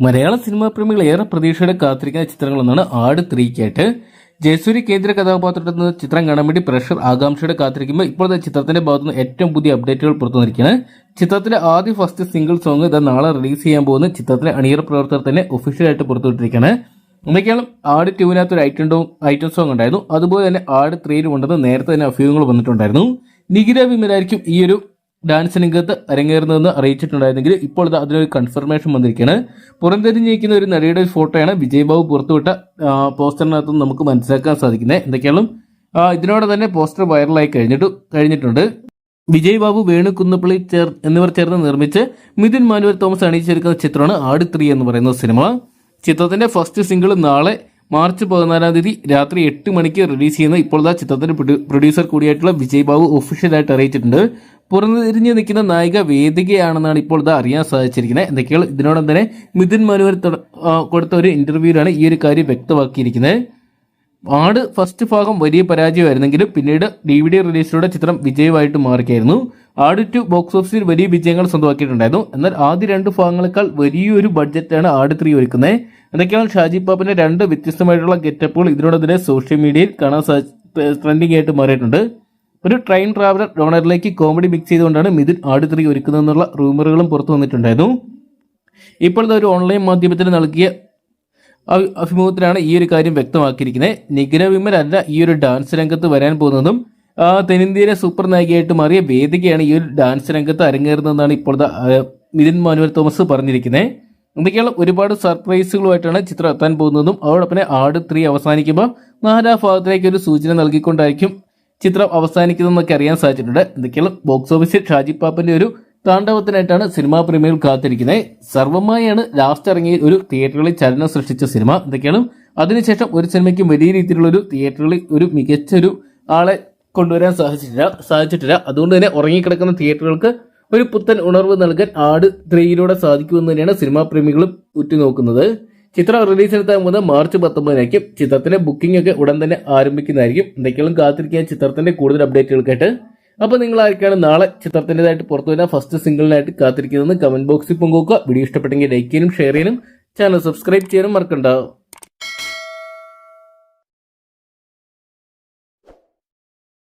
മലയാള cinema പ്രേമികൾ ഏറെ പ്രതീക്ഷയോടെ കാത്തിരിക്കുന്ന ചിത്രങ്ങളൊന്നാണ് ആട് 3-ക്കായിട്ട് ജയസൂര്യ കേന്ദ്ര കഥാപാത്രത്തിൽ നിന്ന് ചിത്രം കാണാൻ വേണ്ടി പ്രഷർ ആകാംക്ഷയോടെ കാത്തിരിക്കുമ്പോൾ ഇപ്പോഴത്തെ ചിത്രത്തിന്റെ ഭാഗത്തുനിന്ന് ഏറ്റവും പുതിയ അപ്ഡേറ്റുകൾ പുറത്തു വന്നിരിക്കുകയാണ്. ചിത്രത്തിലെ ആദ്യ ഫസ്റ്റ് സിംഗിൾ സോങ് ഇത് നാളെ റിലീസ് ചെയ്യാൻ പോകുന്ന ചിത്രത്തിലെ അണിയറ പ്രവർത്തകർ തന്നെ ഒഫീഷ്യലായിട്ട് പുറത്തുവിട്ടിരിക്കുകയാണ്. എന്തൊക്കെയാണ് ആട് 2-നകത്ത് ഒരു ഐറ്റം സോങ് ഉണ്ടായിരുന്നു. അതുപോലെ തന്നെ ആട് 3-ലും ഉണ്ടെന്ന് നേരത്തെ തന്നെ അഭ്യൂഹങ്ങൾ വന്നിട്ടുണ്ടായിരുന്നു. നിഖില വിമലായിരിക്കും ഈ ഒരു ഡാൻസ് രംഗത്ത് അരങ്ങേറുന്നതെന്ന് അറിയിച്ചിട്ടുണ്ടായിരുന്നെങ്കിൽ ഇപ്പോൾ അതിനൊരു കൺഫർമേഷൻ വന്നിരിക്കുകയാണ്. പുറംതിരിഞ്ഞിരിക്കുന്ന ഒരു നടിയുടെ ഫോട്ടോയാണ് വിജയ് ബാബു പുറത്തുവിട്ട പോസ്റ്ററിനകത്ത് നമുക്ക് മനസ്സിലാക്കാൻ സാധിക്കുന്നത്. എന്തൊക്കെയാണ് ഇതിനോടെ തന്നെ പോസ്റ്റർ വൈറലായി കഴിഞ്ഞിട്ടുണ്ട്. വിജയ് ബാബു, വേണു കുന്നപ്പള്ളി എന്നിവർ ചേർന്ന് നിർമ്മിച്ച് മിഥുൻ മാനുവൽ തോമസ് അണിയിച്ചെടുക്കുന്ന ചിത്രമാണ് ആട് 3 എന്ന് പറയുന്ന സിനിമ. ചിത്രത്തിന്റെ ഫസ്റ്റ് സിംഗിൾ നാളെ മാർച്ച് 14-ാം തീയതി രാത്രി 8 മണിക്ക് റിലീസ് ചെയ്യുന്ന ഇപ്പോഴത്തെ ചിത്രത്തിന്റെ പ്രൊഡ്യൂസർ കൂടിയായിട്ടുള്ള വിജയ് ബാബു ഒഫീഷ്യലായിട്ട് അറിയിച്ചിട്ടുണ്ട്. പുറംതിരിഞ്ഞ് നിൽക്കുന്ന നായിക വേദികയാണെന്നാണ് ഇപ്പോൾ അറിയാൻ സാധിച്ചിരിക്കുന്നത്. എന്തൊക്കെയാണ് ഇതിനോടൊപ്പം തന്നെ മിഥുൻ മാനുവൽ കൊടുത്ത ഒരു ഇന്റർവ്യൂവിലാണ് ഈ ഒരു കാര്യം വ്യക്തമാക്കിയിരിക്കുന്നത്. ആട് ഫസ്റ്റ് ഭാഗം വലിയ പരാജയമായിരുന്നെങ്കിലും പിന്നീട് DVD റിലീസിലൂടെ ചിത്രം വിജയമായിട്ട് മാറുകയായിരുന്നു. ആട് 2 ബോക്സ് ഓഫീസിൽ വലിയ വിജയങ്ങൾ സ്വന്തമാക്കിയിട്ടുണ്ടായിരുന്നു. എന്നാൽ ആദ്യ 2 ഭാഗങ്ങളെക്കാൾ വലിയൊരു ബഡ്ജറ്റാണ് ആട് 3 ഒരുക്കുന്നത്. എന്തൊക്കെയാണ് ഷാജി പാപ്പന്റെ 2 വ്യത്യസ്തമായിട്ടുള്ള ഗെറ്റപ്പുകൾ ഇതിനോടൊപ്പം സോഷ്യൽ മീഡിയയിൽ കാണാൻ ട്രെൻഡിംഗ് ആയിട്ട് മാറിയിട്ടുണ്ട്. ഒരു ട്രെയിൻ ട്രാവലർ ഡോണറിലേക്ക് കോമഡി മിക്സ് ചെയ്തുകൊണ്ടാണ് മിഥുൻ ആട് 3 ഒരുക്കുന്നതെന്നുള്ള റൂമറുകളും പുറത്തു വന്നിട്ടുണ്ടായിരുന്നു. ഇപ്പോഴത്തെ ഒരു ഓൺലൈൻ മാധ്യമത്തിന് നൽകിയ അഭിമുഖത്തിലാണ് ഈ ഒരു കാര്യം വ്യക്തമാക്കിയിരിക്കുന്നത്. നിഖില വിമൽ അല്ല ഈ ഒരു ഡാൻസ് രംഗത്ത് വരാൻ പോകുന്നതും തെന്നിന്ത്യയിലെ സൂപ്പർ നായികയായിട്ട് മാറിയ വേദികയാണ് ഈ ഒരു ഡാൻസ് രംഗത്ത് അരങ്ങേറുന്നതെന്നാണ് ഇപ്പോഴത്തെ മിഥുൻ മാനുവൽ തോമസ് പറഞ്ഞിരിക്കുന്നത്. എന്തൊക്കെയാണ് ഒരുപാട് സർപ്രൈസുകളുമായിട്ടാണ് ചിത്രം എത്താൻ പോകുന്നതും അതോടൊപ്പം ആട് 3 അവസാനിക്കുമ്പോൾ 4-ാം ഭാഗത്തിലേക്ക് ഒരു സൂചന നൽകിക്കൊണ്ടായിരിക്കും ചിത്രം അവസാനിക്കുന്നതെന്നൊക്കെ അറിയാൻ സാധിച്ചിട്ടുണ്ട്. എന്തൊക്കെയാണ് ബോക്സ് ഓഫീസിൽ ഷാജി പാപ്പന്റെ ഒരു താണ്ഡവത്തിനായിട്ടാണ് സിനിമാ പ്രേമികൾ കാത്തിരിക്കുന്നത്. സർവമായാണ് ലാസ്റ്റ് ഇറങ്ങിയ ഒരു തിയേറ്ററുകളിൽ ചലനം സൃഷ്ടിച്ച സിനിമ. എന്തൊക്കെയാണ് അതിനുശേഷം ഒരു സിനിമയ്ക്കും വലിയ രീതിയിലുള്ള ഒരു തിയേറ്ററുകളിൽ ഒരു മികച്ചൊരു ആളെ കൊണ്ടുവരാൻ സാധിച്ചിട്ടില്ല. അതുകൊണ്ട് തന്നെ ഉറങ്ങിക്കിടക്കുന്ന തിയേറ്ററുകൾക്ക് ഒരു പുത്തൻ ഉണർവ് നൽകാൻ ആട് 3-യിലൂടെ സാധിക്കുമെന്ന് തന്നെയാണ് സിനിമാ പ്രേമികളും ഉറ്റുനോക്കുന്നത്. ചിത്രം റിലീസിനെത്താൻ പോകുന്നത് മാർച്ച് 19-നായിരിക്കും. ചിത്രത്തിന്റെ ബുക്കിംഗ് ഒക്കെ ഉടൻ തന്നെ ആരംഭിക്കുന്നതായിരിക്കും. എന്തൊക്കെയാണ് കാത്തിരിക്കാൻ ചിത്രത്തിന്റെ കൂടുതൽ അപ്ഡേറ്റുകൾക്കായിട്ട്. അപ്പോൾ നിങ്ങൾ ആർക്കാണ് നാളെ ചിത്രത്തിൻ്റെതായിട്ട് പുറത്തു വരുന്ന ഫസ്റ്റ് സിംഗിളിനായിട്ട് കാത്തിരിക്കുന്നതെന്ന് കമന്റ് ബോക്സിൽ പങ്കുവെക്കുക. വീഡിയോ ഇഷ്ടപ്പെട്ടെങ്കിൽ ലൈക്ക് ചെയ്യാനും ഷെയർ ചെയ്യാനും ചാനൽ സബ്സ്ക്രൈബ് ചെയ്യാനും മറക്കണ്ട.